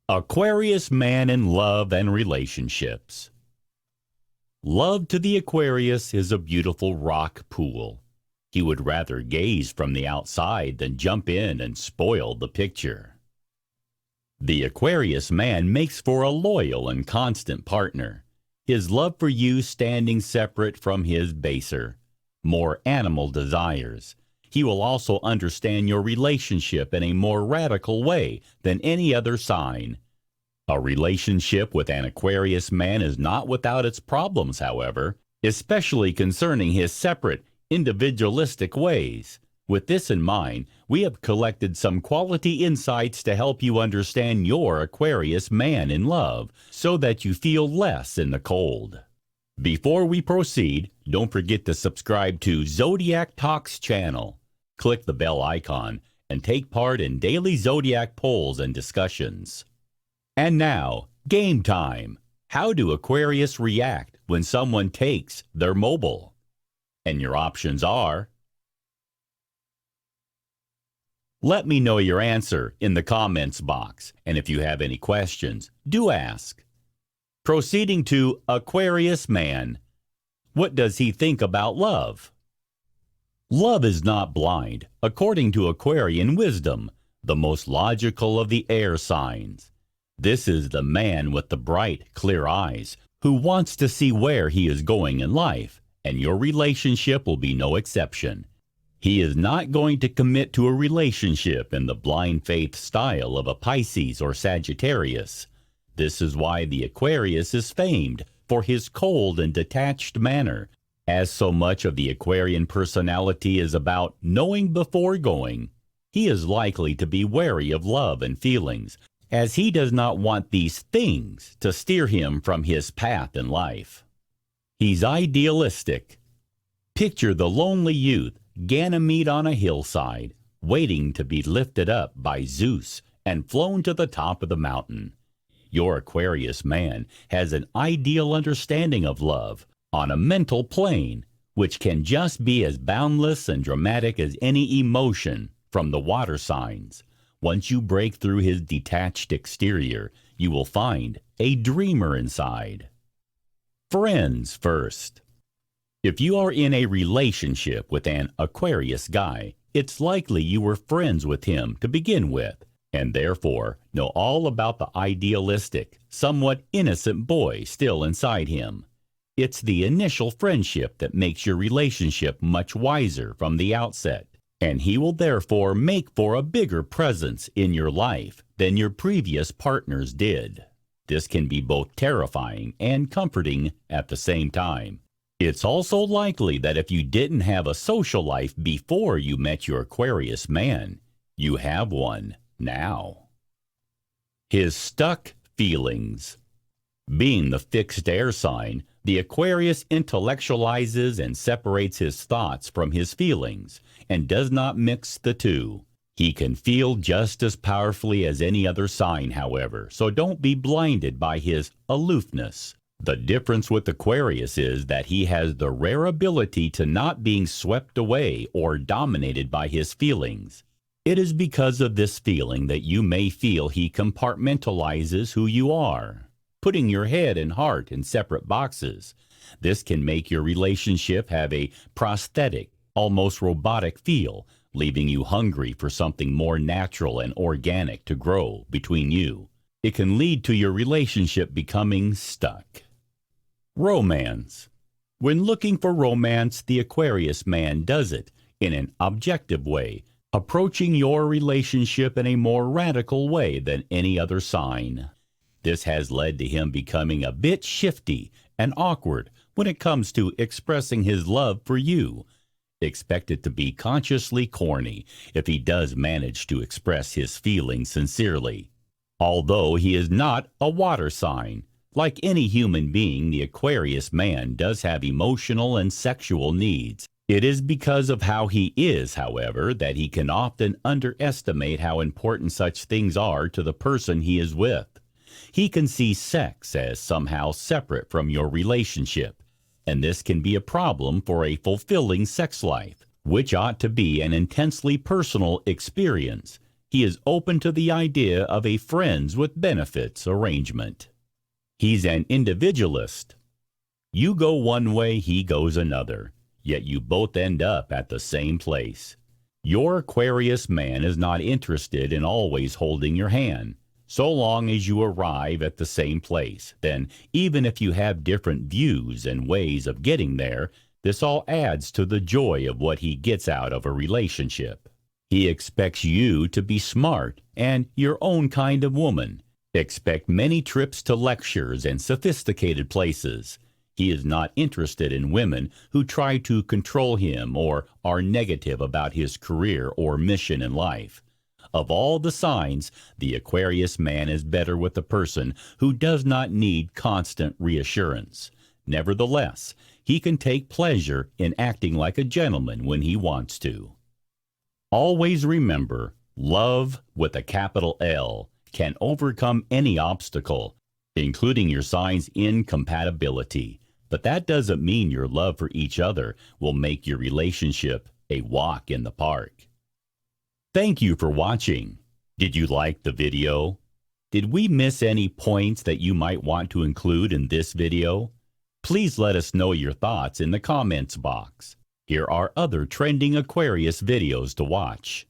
Aquarius man in love and relationships. Love to the Aquarius is a beautiful rock pool. He would rather gaze from the outside than jump in and spoil the picture. The Aquarius man makes for a loyal and constant partner, his love for you standing separate from his baser, more animal desires. He will also understand your relationship in a more radical way than any other sign. A relationship with an Aquarius man is not without its problems, however, especially concerning his separate, individualistic ways. With this in mind, we have collected some quality insights to help you understand your Aquarius man in love so that you feel less in the cold. Before we proceed, don't forget to subscribe to Zodiac Talks channel. Click the bell icon and take part in daily Zodiac polls and discussions. And now, game time. How do Aquarius react when someone takes their mobile? And your options are: let me know your answer in the comments box, and if you have any questions, do ask. Proceeding to Aquarius man. What does he think about love? Love is not blind, according to Aquarian wisdom, the most logical of the air signs. This is the man with the bright, clear eyes, who wants to see where he is going in life, and your relationship will be no exception. He is not going to commit to a relationship in the blind faith style of a Pisces or Sagittarius. This is why the Aquarius is famed for his cold and detached manner, as so much of the Aquarian personality is about knowing before going. He is likely to be wary of love and feelings, as he does not want these things to steer him from his path in life. He's idealistic. Picture the lonely youth, Ganymede on a hillside, waiting to be lifted up by Zeus and flown to the top of the mountain. Your Aquarius man has an ideal understanding of love on a mental plane, which can just be as boundless and dramatic as any emotion from the water signs. Once you break through his detached exterior, you will find a dreamer inside. Friends first. If you are in a relationship with an Aquarius guy, it's likely you were friends with him to begin with, and therefore know all about the idealistic, somewhat innocent boy still inside him. It's the initial friendship that makes your relationship much wiser from the outset, and he will therefore make for a bigger presence in your life than your previous partners did. This can be both terrifying and comforting at the same time. It's also likely that if you didn't have a social life before you met your Aquarius man, you have one now. His stuck feelings. Being the fixed air sign, the Aquarius intellectualizes and separates his thoughts from his feelings and does not mix the two. He can feel just as powerfully as any other sign, however, so don't be blinded by his aloofness. The difference with Aquarius is that he has the rare ability to not being swept away or dominated by his feelings. It is because of this feeling that you may feel he compartmentalizes who you are, putting your head and heart in separate boxes. This can make your relationship have a prosthetic, almost robotic feel, leaving you hungry for something more natural and organic to grow between you. It can lead to your relationship becoming stuck. Romance. When looking for romance, the Aquarius man does it in an objective way, approaching your relationship in a more radical way than any other sign. This has led to him becoming a bit shifty and awkward when it comes to expressing his love for you. Expect it to be consciously corny if he does manage to express his feelings sincerely. Although he is not a water sign, like any human being, the Aquarius man does have emotional and sexual needs. It is because of how he is, however, that he can often underestimate how important such things are to the person he is with. He can see sex as somehow separate from your relationship, and this can be a problem for a fulfilling sex life, which ought to be an intensely personal experience. He is open to the idea of a friends with benefits arrangement. He's an individualist. You go one way, he goes another, yet you both end up at the same place. Your Aquarius man is not interested in always holding your hand. So long as you arrive at the same place, then even if you have different views and ways of getting there, this all adds to the joy of what he gets out of a relationship. He expects you to be smart and your own kind of woman. Expect many trips to lectures and sophisticated places. He is not interested in women who try to control him or are negative about his career or mission in life. Of all the signs, the Aquarius man is better with a person who does not need constant reassurance. Nevertheless, he can take pleasure in acting like a gentleman when he wants to. Always remember, love with a capital L can overcome any obstacle, including your sign's incompatibility. But that doesn't mean your love for each other will make your relationship a walk in the park. Thank you for watching. Did you like the video? Did we miss any points that you might want to include in this video? Please let us know your thoughts in the comments box. Here are other trending Aquarius videos to watch.